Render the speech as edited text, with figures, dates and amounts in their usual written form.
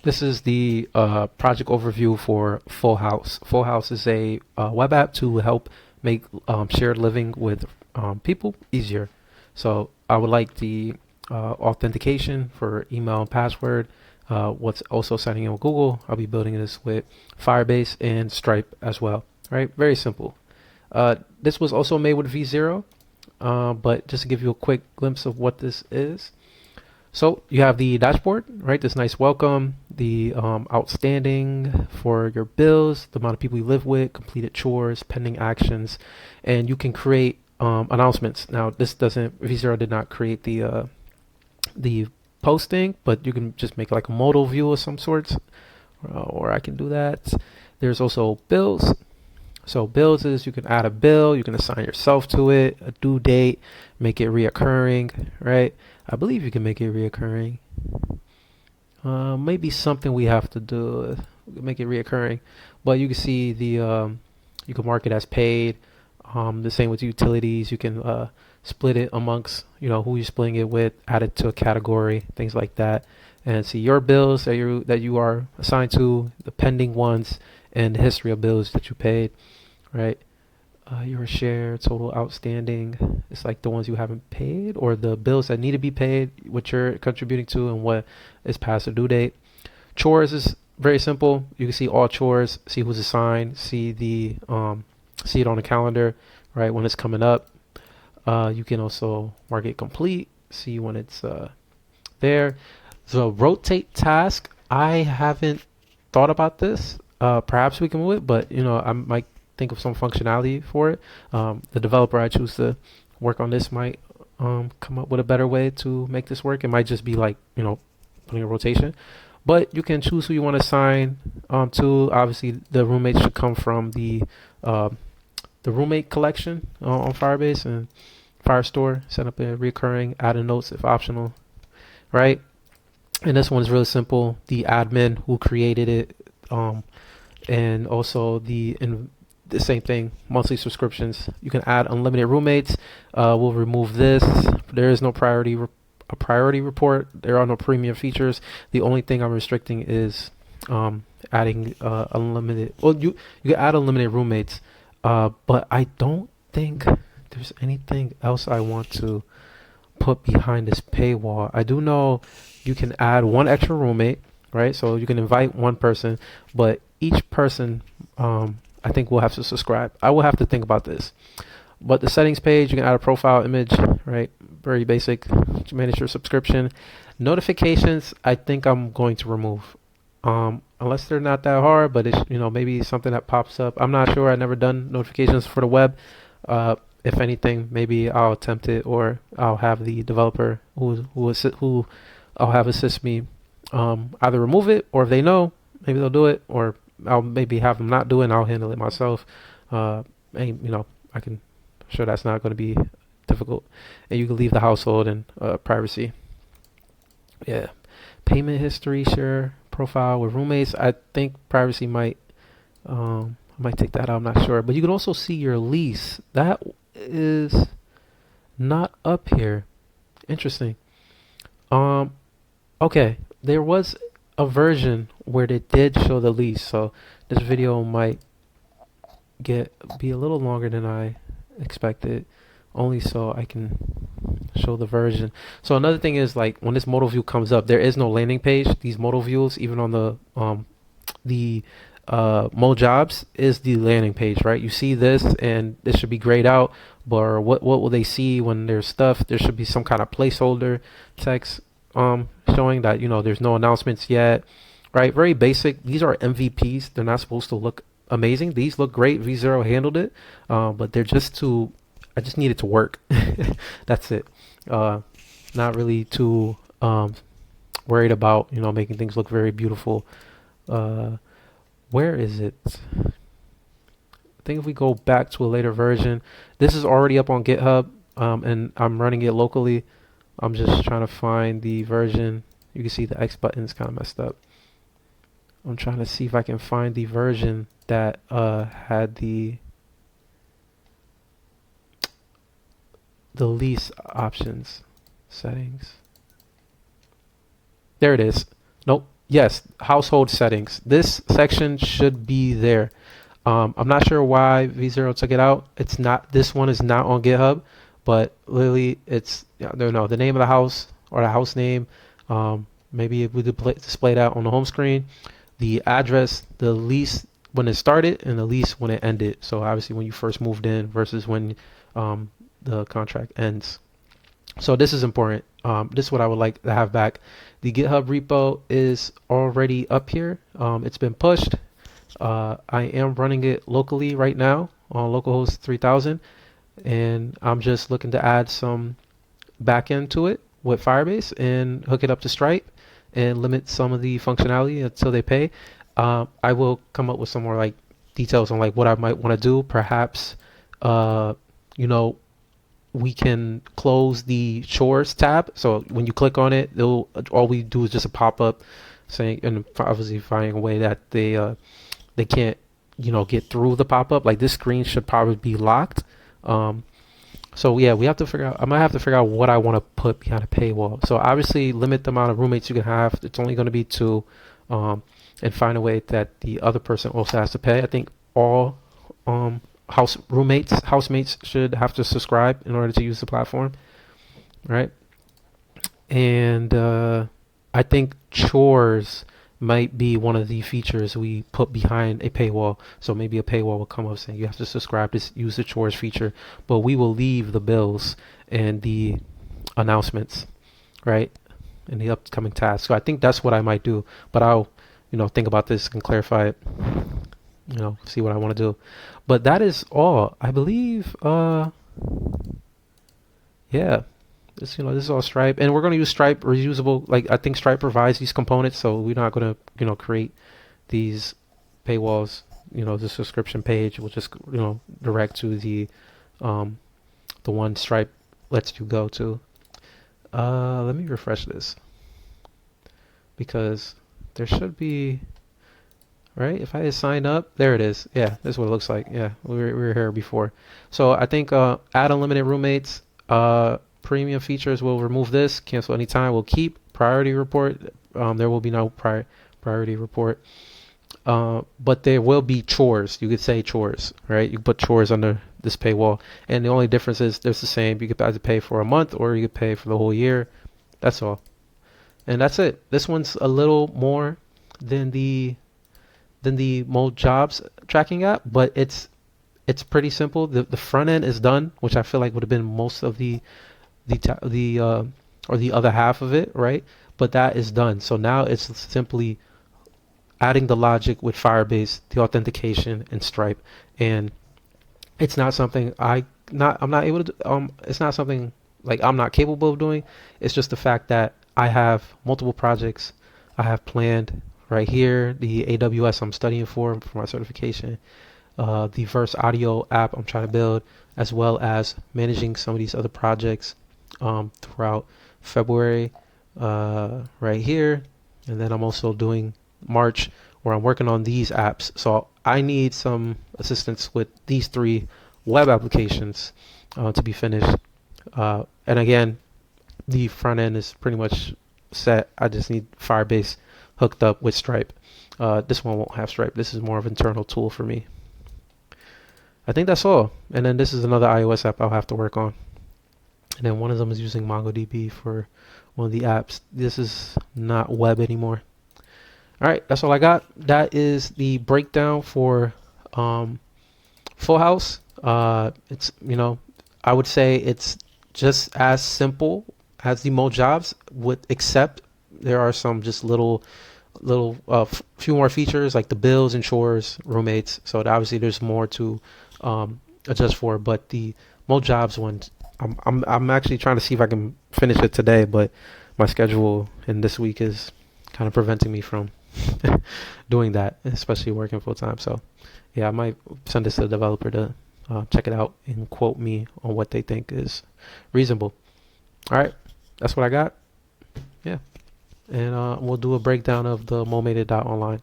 This is the project overview for FullHouse. FullHouse is a web app to help make shared living with people easier. So I would like the authentication for email and password. What's also signing in with Google. I'll be building this with Firebase and Stripe as well. Right, very simple. This was also made with V0, but just to give you a quick glimpse of what this is. So you have the dashboard, right? This nice welcome, the outstanding for your bills, the amount of people you live with, completed chores, pending actions, and you can create announcements. Now, this doesn't, V0 did not create the posting, but you can just make like a modal view of some sorts, or I can do that. There's also bills. So bills is you can add a bill, you can assign yourself to it, a due date, make it reoccurring, right? I believe you can make it reoccurring. Maybe something we have to do, make it reoccurring, but you can see you can mark it as paid. The same with utilities. You can split it amongst, who you're splitting it with, add it to a category, things like that, and see your bills that you are assigned to, the pending ones, and the history of bills that you paid, right? Your share, total outstanding. It's like the ones you haven't paid or the bills that need to be paid, what you're contributing to, and what is past the due date. Chores is very simple. You can see all chores, see who's assigned, see it on the calendar, right, when it's coming up. You can also mark it complete, see when it's there. So rotate task, I haven't thought about this. Perhaps we can move it, but I might think of some functionality for it. The developer I choose to work on this might come up with a better way to make this work. It might just be like putting a rotation, but you can choose who you want to assign to. Obviously, the roommates should come from the roommate collection on Firebase and Firestore. Set up a recurring, add a notes if optional, right? And this one is really simple. The admin who created it, and also the same thing, monthly subscriptions. You can add unlimited roommates. We'll remove this. There is no a priority report. There are no premium features. The only thing I'm restricting is adding unlimited. Well, you can add unlimited roommates, but I don't think there's anything else I want to put behind this paywall. I do know you can add one extra roommate, right? So you can invite one person, but each person, I think we'll have to subscribe. I will have to think about this. But the settings page, you can add a profile image, right? Very basic. Manage your subscription. Notifications, I think I'm going to remove. Unless they're not that hard, but it's maybe something that pops up. I'm not sure. I've never done notifications for the web. If anything, maybe I'll attempt it, or I'll have the developer who I'll have assist me either remove it, or if they know, maybe they'll do it, or I'll maybe have them not do it and I'll handle it myself. And I can, I'm sure that's not going to be difficult. And you can leave the household and privacy. Yeah. Payment history, share profile with roommates. I think privacy I might take that out. I'm not sure. But you can also see your lease. That is not up here. Interesting. Okay. There was a version where they did show the lease, so this video might be a little longer than I expected, only so I can show the version. So another thing is, like, when this modal view comes up, there is no landing page. These modal views, even on the Mo Jobs, is the landing page, right? You see this and this should be grayed out, but what will they see when there's stuff? There should be some kind of placeholder text showing that there's no announcements yet, right? Very basic. These are MVPs. They're not supposed to look amazing. These look great. V0 handled it, but they're just too. I just need it to work. That's it. Not really too worried about making things look very beautiful. Where is it? I think if we go back to a later version, this is already up on GitHub, and I'm running it locally. I'm just trying to find the version. You can see the X button is kind of messed up. I'm trying to see if I can find the version that had the lease options settings. There it is. Nope. Yes, household settings. This section should be there. I'm not sure why V0 took it out. It's not. This one is not on GitHub, but literally, it's I don't know the name of the house or the house name. Maybe if we display that on the home screen, the address, the lease when it started, and the lease when it ended. So obviously, when you first moved in versus when the contract ends. So this is important. This is what I would like to have back. The GitHub repo is already up here. It's been pushed. I am running it locally right now on localhost 3000, and I'm just looking to add some backend to it with Firebase and hook it up to Stripe and limit some of the functionality until they pay. I will come up with some more like details on like what I might want to do. Perhaps, you know, we can close the chores tab. So when you click on it, all we do is just a pop up saying, and obviously finding a way that they can't, get through the pop up. Like this screen should probably be locked. So yeah, we have to figure out. I might have to figure out what I want to put behind a paywall. So obviously limit the amount of roommates you can have. It's only going to be two, and find a way that the other person also has to pay. I think all housemates should have to subscribe in order to use the platform, right? And I think chores might be one of the features we put behind a paywall. So maybe a paywall will come up saying you have to subscribe to use the chores feature, but we will leave the bills and the announcements, right? And the upcoming tasks. So I think that's what I might do, but I'll, think about this and clarify it, see what I want to do. But that is all. I believe, yeah. This is all Stripe, and we're going to use Stripe reusable. Like I think Stripe provides these components, so we're not going to create these paywalls. The subscription page will just direct to the one Stripe lets you go to. Let me refresh this because there should be right. If I had signed up, there it is. Yeah, this is what it looks like. Yeah, we were here before. So I think add unlimited roommates. Premium features will remove this. Cancel anytime. We'll keep priority report. There will be no priority report. But there will be chores. You could say chores, right? You put chores under this paywall, and the only difference is there's the same. You could either pay for a month or you could pay for the whole year. That's all, and that's it. This one's a little more than the Mo Jobs tracking app, but it's pretty simple. The front end is done, which I feel like would have been most of the or the other half of it, right? But that is done. So now it's simply adding the logic with Firebase, the authentication, and Stripe, and it's not something I'm not able to do. It's not something like I'm not capable of doing. It's just the fact that I have multiple projects I have planned right here. The AWS I'm studying for my certification, the Verse Audio app I'm trying to build, as well as managing some of these other projects throughout February right here. And then I'm also doing March where I'm working on these apps. So I need some assistance with these 3 web applications to be finished. And again, the front end is pretty much set. I just need Firebase hooked up with Stripe. This one won't have Stripe. This is more of an internal tool for me. I think that's all. And then this is another iOS app I'll have to work on. And then one of them is using MongoDB for one of the apps. This is not web anymore. All right, that's all I got. That is the breakdown for FullHouse. It's, I would say it's just as simple as the Mo Jobs, except there are some just little few more features like the bills and chores, roommates. So obviously there's more to adjust for. But the Mo Jobs one, I'm actually trying to see if I can finish it today, but my schedule in this week is kind of preventing me from doing that, especially working full time. So yeah, I might send this to the developer to check it out and quote me on what they think is reasonable. All right, that's what I got. Yeah, and we'll do a breakdown of the momated.online.